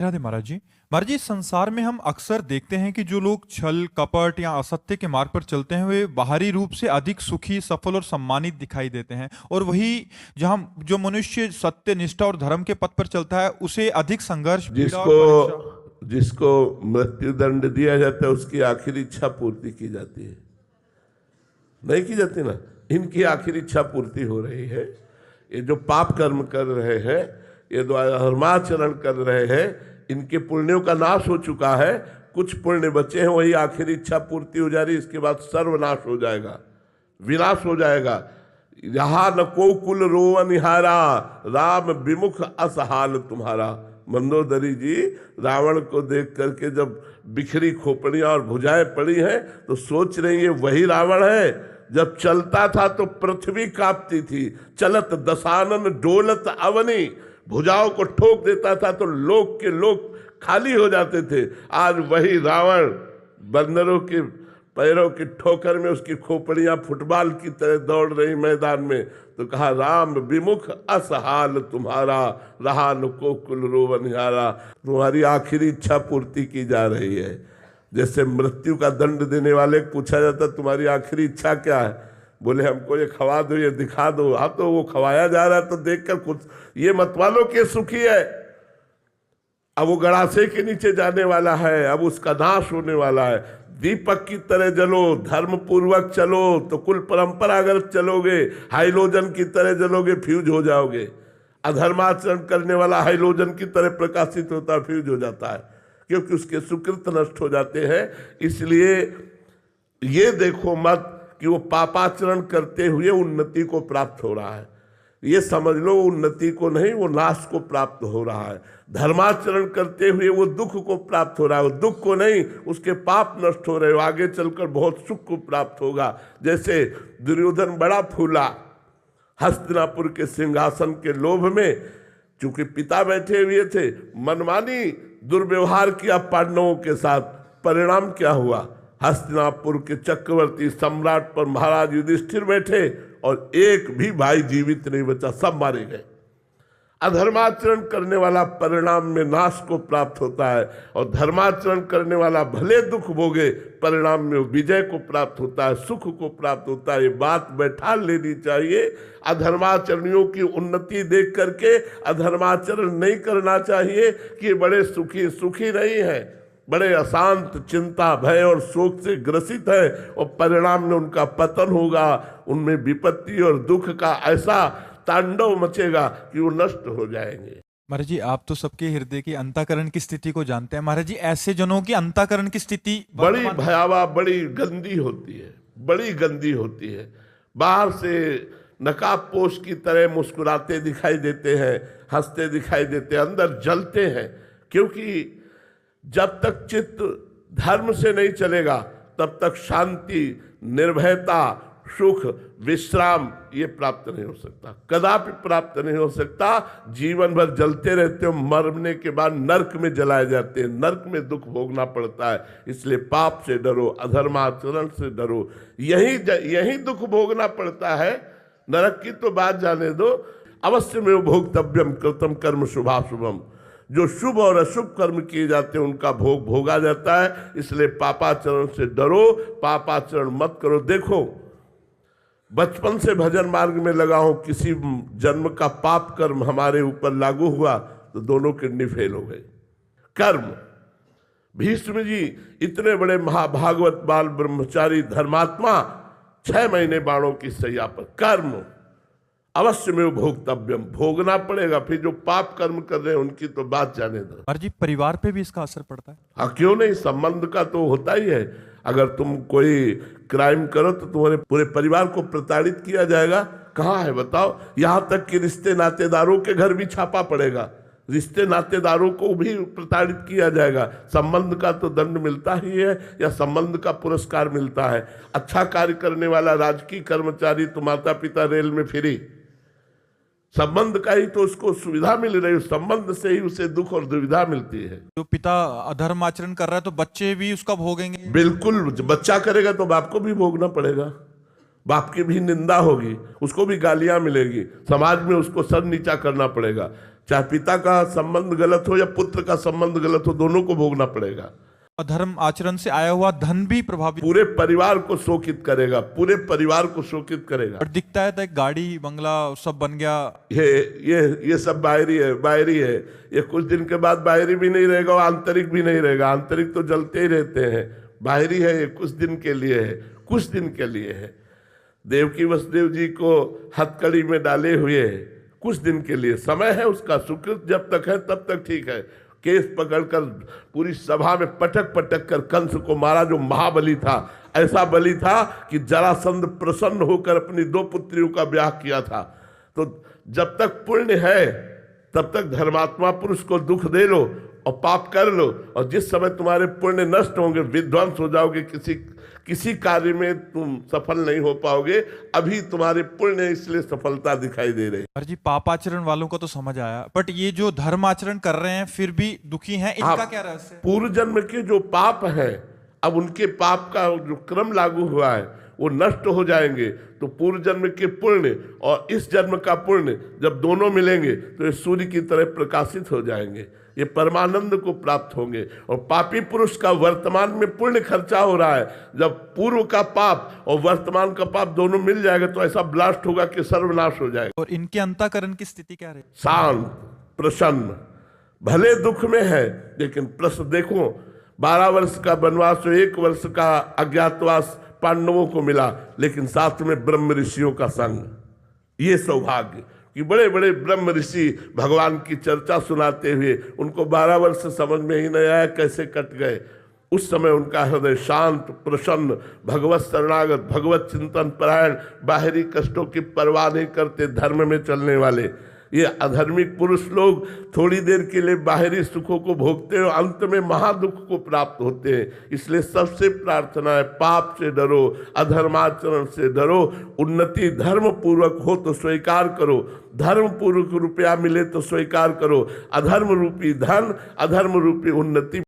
राधे महाराज जी। महाराज जी, संसार में हम अक्सर देखते हैं कि जो लोग छल कपट या असत्य के मार्ग पर चलते हैं वे बाहरी रूप से अधिक सुखी, सफल और सम्मानित दिखाई देते हैं, और वही जहां जो मनुष्य सत्य, निष्ठा और धर्म के पथ पर चलता है उसे अधिक संघर्ष, पीड़ा और परीक्षा। जिसको मृत्यु दंड दिया जाता है उसकी आखिरी इच्छा पूर्ति की जाती है, नहीं की जाती ना। इनकी आखिरी इच्छा पूर्ति हो रही है। ये जो पाप कर्म कर रहे हैं, ये जो धर्माचरण कर रहे हैं, इनके पुण्यों का नाश हो चुका है। कुछ पुण्य बचे हैं, वही आखिरी इच्छा पूर्ति हो जा रही। इसके बाद सर्वनाश हो जाएगा, विनाश हो जाएगा। यहाँ न को कुल रोवनिहारा, राम विमुख असहाल तुम्हारा। मंदोदरी जी रावण को देख करके जब बिखरी खोपड़ियां और भुजाएं पड़ी हैं तो सोच रही है वही रावण है। जब चलता था तो पृथ्वी कांपती थी, चलत दशानन डोलत अवनी। भुजाओं को ठोक देता था तो लोक के लोक खाली हो जाते थे। आज वही रावण बंदरों के पैरों की ठोकर में उसकी खोपड़ियां फुटबॉल की तरह दौड़ रही मैदान में। तो कहा राम विमुख असहाल तुम्हारा, रहा न को कुल रोवनिहारा। तुम्हारी आखिरी इच्छा पूर्ति की जा रही है। जैसे मृत्यु का दंड देने वाले को पूछा जाता तुम्हारी आखिरी इच्छा क्या है, बोले हमको ये खवा दो, ये दिखा दो। हाँ, तो वो खवाया जा रहा है तो देखकर कुछ ये मतवालों के सुखी है। अब वो गड़ासे के नीचे जाने वाला है, अब उसका नाश होने वाला है। दीपक की तरह जलो, धर्म पूर्वक चलो तो कुल परंपरागत चलोगे। हाइलोजन की तरह जलोगे, फ्यूज हो जाओगे। अधर्माचरण करने वाला हाइलोजन की तरह प्रकाशित होता है, फ्यूज हो जाता है, क्योंकि उसके सुकृत नष्ट हो जाते हैं। इसलिए ये देखो मत कि वो पापाचरण करते हुए उन्नति को प्राप्त हो रहा है। ये समझ लो उन्नति को नहीं, वो नाश को प्राप्त हो रहा है। धर्माचरण करते हुए वो दुख को प्राप्त हो रहा है, वो दुख को नहीं, उसके पाप नष्ट हो रहे हो। आगे चलकर बहुत सुख को प्राप्त होगा। जैसे दुर्योधन बड़ा फूला हस्तिनापुर के सिंहासन के लोभ में, चूंकि पिता बैठे हुए थे, मनमानी दुर्व्यवहार किया पांडवों के साथ। परिणाम क्या हुआ? हस्तिनापुर के चक्रवर्ती सम्राट पर महाराज युधिष्ठिर बैठे और एक भी भाई जीवित नहीं बचा, सब मारे गए। अधर्माचरण करने वाला परिणाम में नाश को प्राप्त होता है, और धर्माचरण करने वाला भले दुख भोगे, परिणाम में विजय को प्राप्त होता है, सुख को प्राप्त होता है। ये बात बैठा लेनी चाहिए। अधर्माचरणियों की उन्नति देख करके अधर्माचरण नहीं करना चाहिए कि ये बड़े सुखी नहीं है, बड़े अशांत, चिंता, भय और शोक से ग्रसित है, और परिणाम में उनका पतन होगा। उनमें विपत्ति और दुख का ऐसा तांडव मचेगा कि वो नष्ट हो जाएंगे। महाराज जी, आप तो सबके हृदय की अंतःकरण की स्थिति को जानते हैं। महाराज जी, ऐसे जनों की अंतःकरण की स्थिति बड़ी भयावह, बड़ी गंदी होती है, बड़ी गंदी होती है। बाहर से नकाबपोश की तरह मुस्कुराते दिखाई देते हैं, हंसते दिखाई देते हैं, अंदर जलते हैं। क्योंकि जब तक चित्त धर्म से नहीं चलेगा तब तक शांति, निर्भयता, सुख, विश्राम ये प्राप्त नहीं हो सकता, कदापि प्राप्त नहीं हो सकता। जीवन भर जलते रहते हो, मरने के बाद नरक में जलाए जाते हैं, नरक में दुख भोगना पड़ता है। इसलिए पाप से डरो, अधर्माचरण से डरो, यही दुख भोगना पड़ता है। नरक की तो बात जाने दो। अवश्य में भोक्तव्यम कृतम कर्म शुभाशुभम। जो शुभ और अशुभ कर्म किए जाते हैं उनका भोग भोगा जाता है। इसलिए पापाचरण से डरो, पापाचरण मत करो। देखो, बचपन से भजन मार्ग में लगा हूं, किसी जन्म का पाप कर्म हमारे ऊपर लागू हुआ तो दोनों किडनी फेल हो गई। कर्म, भीष्म जी इतने बड़े महाभागवत बाल ब्रह्मचारी धर्मात्मा, 6 महीने बाणों की सैया पर। कर्म अवश्य में भोक्तव्यम, भोगना पड़ेगा। फिर जो पाप कर्म कर रहे हैं उनकी तो बात जाने दो। महाराज जी, परिवार पे भी इसका असर पड़ता है? हाँ, क्यों नहीं, संबंध का तो होता ही है। अगर तुम कोई क्राइम करो तो तुम्हारे पूरे परिवार को प्रताड़ित किया जाएगा। कहाँ है बताओ? यहाँ तक कि रिश्ते नातेदारों के घर भी छापा पड़ेगा, रिश्ते नातेदारों को भी प्रताड़ित किया जाएगा। संबंध का तो दंड मिलता ही है, या संबंध का पुरस्कार मिलता है। अच्छा कार्य करने वाला राजकीय कर्मचारी तो माता पिता रेल में फ्री, संबंध का ही तो उसको सुविधा मिल रही है, संबंध से ही उसे दुख और दुविधा मिलती है। जो पिता अधर्म आचरण कर रहा है तो बच्चे भी उसका भोगेंगे? बिल्कुल, बच्चा करेगा तो बाप को भी भोगना पड़ेगा, बाप की भी निंदा होगी, उसको भी गालियां मिलेगी, समाज में उसको सर नीचा करना पड़ेगा। चाहे पिता का संबंध गलत हो या पुत्र का संबंध गलत हो, दोनों को भोगना पड़ेगा। अधर्म आचरण से आया हुआ धन भी प्रभावित पूरे परिवार को शोकित करेगा, पूरे परिवार को शोकित करेगा। और दिखता है तो एक गाड़ी बंगला सब बन गया। ये सब बाहरी है, बाहरी है। ये कुछ दिन के बाद बाहरी भी नहीं रहेगा और आंतरिक भी नहीं रहेगा। आंतरिक तो जलते ही रहते हैं, बाहरी है ये कुछ दिन के लिए है, कुछ दिन के लिए है। देवकी वसुदेव जी को हथकड़ी में डाले हुए कुछ दिन के लिए समय है उसका, सुकृत जब तक है तब तक ठीक है। केस पकड़कर पूरी सभा में पटक पटक कर कंस को मारा, जो महाबली था। ऐसा बली था कि जरासंध प्रसन्न होकर अपनी 2 पुत्रियों का ब्याह किया था। तो जब तक पुण्य है तब तक धर्मात्मा पुरुष को दुख दे लो और पाप कर लो, और जिस समय तुम्हारे पुण्य नष्ट होंगे, विध्वंस हो जाओगे, किसी कार्य में तुम सफल नहीं हो पाओगे। अभी तुम्हारे पुण्य इसलिए सफलता दिखाई दे रही है। जी पापाचरण वालों को तो समझ आया, बट ये जो धर्म आचरण कर रहे हैं फिर भी दुखी हैं, इनका क्या रहस्य है? पूर्व जन्म के जो पाप है, अब उनके पाप का जो क्रम लागू हुआ है वो नष्ट हो जाएंगे। तो पूर्व जन्म के पुण्य और इस जन्म का पुण्य जब दोनों मिलेंगे तो ये सूर्य की तरह प्रकाशित हो जाएंगे, ये परमानंद को प्राप्त होंगे। और पापी पुरुष का वर्तमान में पुण्य खर्चा हो रहा है, जब पूर्व का पाप और वर्तमान का पाप दोनों मिल जाएगा तो ऐसा ब्लास्ट होगा कि सर्वनाश हो जाएगा। और इनके अंतःकरण की स्थिति क्या रही? शांत, प्रसन्न, भले दुख में है लेकिन प्रसन्न। देखो 12 वर्ष का वनवास, 1 वर्ष का अज्ञातवास पांडवों को मिला, लेकिन साथ में ब्रह्म ऋषियों का संग। ये सौभाग्य कि बड़े बड़े ब्रह्म ऋषि भगवान की चर्चा सुनाते हुए उनको 12 वर्ष समझ में ही नहीं आया कैसे कट गए। उस समय उनका हृदय शांत, प्रसन्न, भगवत शरणागत, भगवत चिंतन परायण, बाहरी कष्टों की परवाह नहीं करते, धर्म में चलने वाले। ये अधर्मिक पुरुष लोग थोड़ी देर के लिए बाहरी सुखों को भोगते हैं, अंत में महादुख को प्राप्त होते हैं। इसलिए सबसे प्रार्थना है, पाप से डरो, अधर्माचरण से डरो। उन्नति धर्म पूर्वक हो तो स्वीकार करो, धर्म पूर्वक रुपया मिले तो स्वीकार करो। अधर्म रूपी धन, अधर्म रूपी उन्नति